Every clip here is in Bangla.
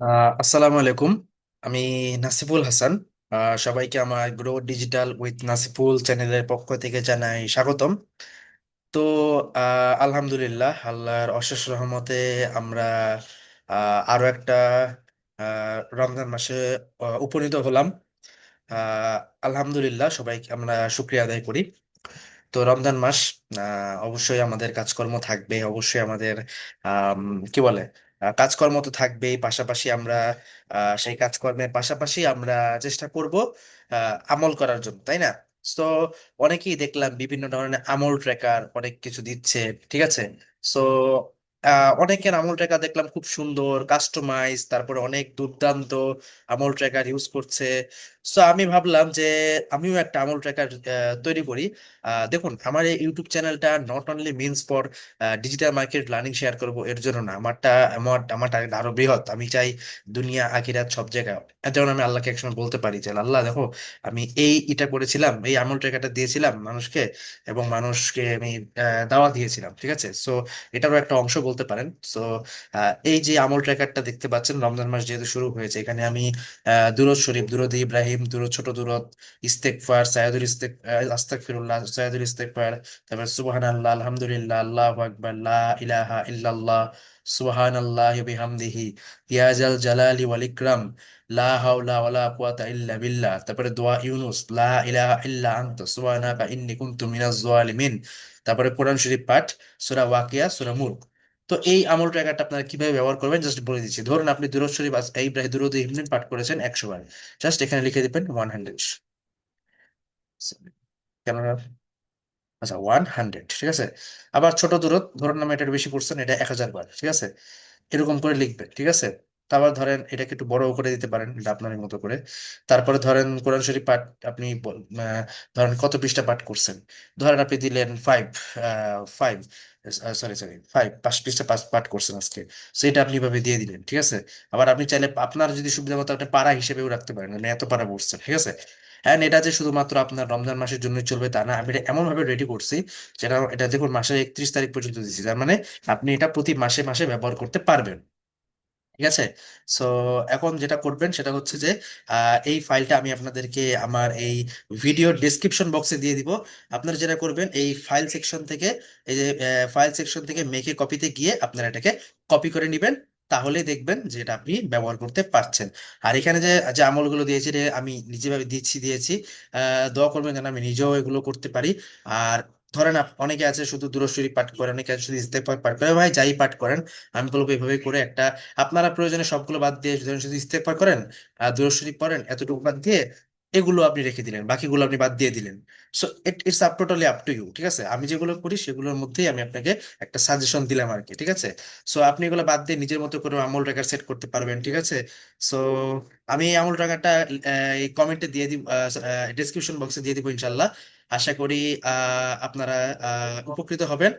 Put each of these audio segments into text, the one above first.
আসসালামু আলাইকুম। আমি নাসিফুল হাসান। সবাইকে আমার গ্রো ডিজিটাল উইথ নাসিফুল চ্যানেলের পক্ষ থেকে জানাই স্বাগতম। তো আলহামদুলিল্লাহ, আল্লাহর অশেষ রহমতে আমরা আরো একটা রমজান মাসে উপনীত হলাম। আহ, আলহামদুলিল্লাহ, সবাইকে আমরা শুক্রিয়া আদায় করি। তো রমজান মাস, অবশ্যই আমাদের কাজকর্ম থাকবে, অবশ্যই আমাদের আম, কি বলে কাজকর্ম তো থাকবেই, পাশাপাশি আমরা সেই কাজকর্মের পাশাপাশি আমরা চেষ্টা করব আমল করার জন্য, তাই না? তো অনেকেই দেখলাম বিভিন্ন ধরনের আমল ট্র্যাকার অনেক কিছু দিচ্ছে, ঠিক আছে? সো অনেকের আমল ট্র্যাকার দেখলাম খুব সুন্দর কাস্টমাইজ, তারপরে অনেক দুর্দান্ত আমল ট্র্যাকার ইউজ করছে। সো আমি ভাবলাম যে আমিও একটা আমল ট্র্যাকার তৈরি করি। দেখুন, আমার এই ইউটিউব চ্যানেলটা not only means for digital market learning share করব এর জন্য না। আমার টার্গেট আরো বৃহৎ। আমি চাই দুনিয়া আখিরাত সব জায়গায়, যেমন আমি আল্লাহকে একসময় বলতে পারি যে আল্লাহ দেখো, আমি এটা করেছিলাম, এই আমল ট্র্যাকারটা দিয়েছিলাম মানুষকে, এবং মানুষকে আমি দাওয়া দিয়েছিলাম, ঠিক আছে? সো এটারও একটা অংশ বলতে পারেন। সো এই যে আমল ট্র্যাকারটা দেখতে পাচ্ছেন, রমজান মাস যেহেতু শুরু হয়েছে, এখানে আমি দুরূদ শরীফ, দুরূদ ইব্রাহিম, দুরূদ ছোট দুরূদ, ইস্তেগফার, আস্তাগফিরুল্লাহ, সাইয়্যিদুল ইস্তেগফার, তারপর সুবহানাল্লাহ, আলহামদুলিল্লাহ, আল্লাহু আকবার, লা ইলাহা ইল্লাল্লাহ, সুবহানাল্লাহি ওয়া বিহামদিহি, ইয়া জাল জালালি ওয়াল ইকরাম, লা হাওলা ওয়ালা কুওয়াতা ইল্লা বিল্লাহ। তারপরে দোয়া ইউনুস, লা ইলাহা ইল্লা আনতা সুবহানাকা ইন্নী কুনতু মিনাজ জালিমিন। তারপরে কোরআন শরীফ পাঠ, সূরা ওয়াকিয়া, সূরা মুলক। তো এই আমল ট্র্যাকারটা আপনারা কিভাবে ব্যবহার করবেন জাস্ট বলে দিচ্ছি। ধরুন আপনি দুরূদ শরীফ ইব্রাহিম, দুরূদ ইব্রাহিম পাঠ করেছেন 100 বার, জাস্ট এখানে লিখে দিবেন 100। কেন? আচ্ছা, 100, ঠিক আছে। আবার ছোট দূরত, ধরুন নাম এটা বেশি পড়ছেন, এটা 1000 বার, ঠিক আছে? এরকম করে লিখবেন, ঠিক আছে? তারপর ধরেন এটাকে একটু বড় করে দিতে পারেন, এটা আপনার মতো করে। তারপরে ধরেন কোরআন শরীফ পাঠ আপনি ধরেন কত পৃষ্ঠা পাঠ করছেন, ধরেন আপনি দিলেন ফাইভ, ফাইভ, সরি সরি 5 পৃষ্ঠা পাঠ পাঠ করছেন আজকে। সো এটা আপনি এভাবে দিয়ে দিলেন, ঠিক আছে? আবার আপনি চাইলে আপনার যদি সুবিধা মতো আপনি পারা হিসেবেও রাখতে পারেন, মানে এত পারা পড়ছেন, ঠিক আছে? হ্যাঁ, এটা যে শুধুমাত্র আপনার রমজান মাসের জন্যই চলবে তা না, আমি এটা এমন ভাবে রেডি করছি যেটা, এটা দেখুন মাসের 31 তারিখ পর্যন্ত দিচ্ছি, তার মানে আপনি এটা প্রতি মাসে মাসে ব্যবহার করতে পারবেন, ঠিক আছে? সো এখন যেটা করবেন সেটা হচ্ছে যে এই ফাইলটা আমি আপনাদেরকে আমার এই ভিডিও ডেসক্রিপশন বক্সে দিয়ে দিব। আপনারা যেটা করবেন, এই ফাইল সেকশন থেকে, এই যে ফাইল সেকশন থেকে মেকে কপিতে গিয়ে আপনারা এটাকে কপি করে নেবেন। তাহলে দেখবেন যে এটা আপনি ব্যবহার করতে পারছেন। আর এখানে যে যে আমলগুলো দিয়েছি রে, আমি নিজে ভাবে দিয়েছি। দোয়া করবেন যেন আমি নিজেও এগুলো করতে পারি। আর ধরেন অনেকে আছে শুধু দুরূদ শরীফ পাঠ করে, অনেকে আছে শুধু ইস্তেগফার পাঠ করে। ভাই যাই পাঠ করেন, আমি বলবো এভাবে করে একটা, আপনারা প্রয়োজনে সবগুলো বাদ দিয়ে ধরেন শুধু ইস্তেগফার করেন আর দুরূদ শরীফ পড়েন, এতটুকু বাদ দিয়ে এগুলো আপনি রেখে দিলেন, বাকিগুলো আপনি বাদ দিয়ে দিলেন। So it's up totally up to you, ঠিক আছে? আমি যেগুলো করি সেগুলোর মধ্যেই আমি আপনাকে একটা সাজেশন দিলাম আর কি, ঠিক আছে? সো আপনি এগুলো বাদ দিয়ে নিজের মতো করে আমল ট্র্যাকার সেট করতে পারবেন, ঠিক আছে? সো আমি এই আমল ট্র্যাকারটা এই কমেন্টে দিয়ে দিব, ডেসক্রিপশন বক্সে দিয়ে দিব ইনশাল্লাহ। আশা করি আপনারা উপকৃত হবেন।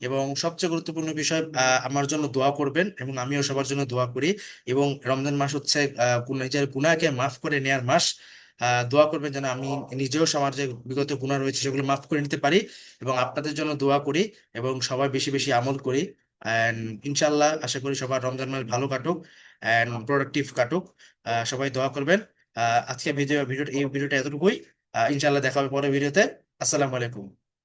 এবং সবচেয়ে গুরুত্বপূর্ণ বিষয়, আমার জন্য দোয়া করবেন, এবং আমিও সবার জন্য দোয়া করি। এবং রমজান মাস হচ্ছে নিজের গুনাহকে মাফ করে নেয়ার মাস। দোয়া করবেন যেন আমি নিজেও সবার যে বিগত গুনাহ রয়েছে সেগুলো মাফ করে নিতে পারি। এবং আপনাদের জন্য দোয়া করি, এবং সবাই বেশি বেশি আমল করি। অ্যান্ড ইনশাল্লাহ আশা করি সবার রমজান মাস ভালো কাটুক অ্যান্ড প্রোডাক্টিভ কাটুক। সবাই দোয়া করবেন। আজকে ভিডিওটা, এই ভিডিওটা এতটুকুই। ইনশাল্লাহ দেখা হবে পরের ভিডিওতে। আসসালামু আলাইকুম।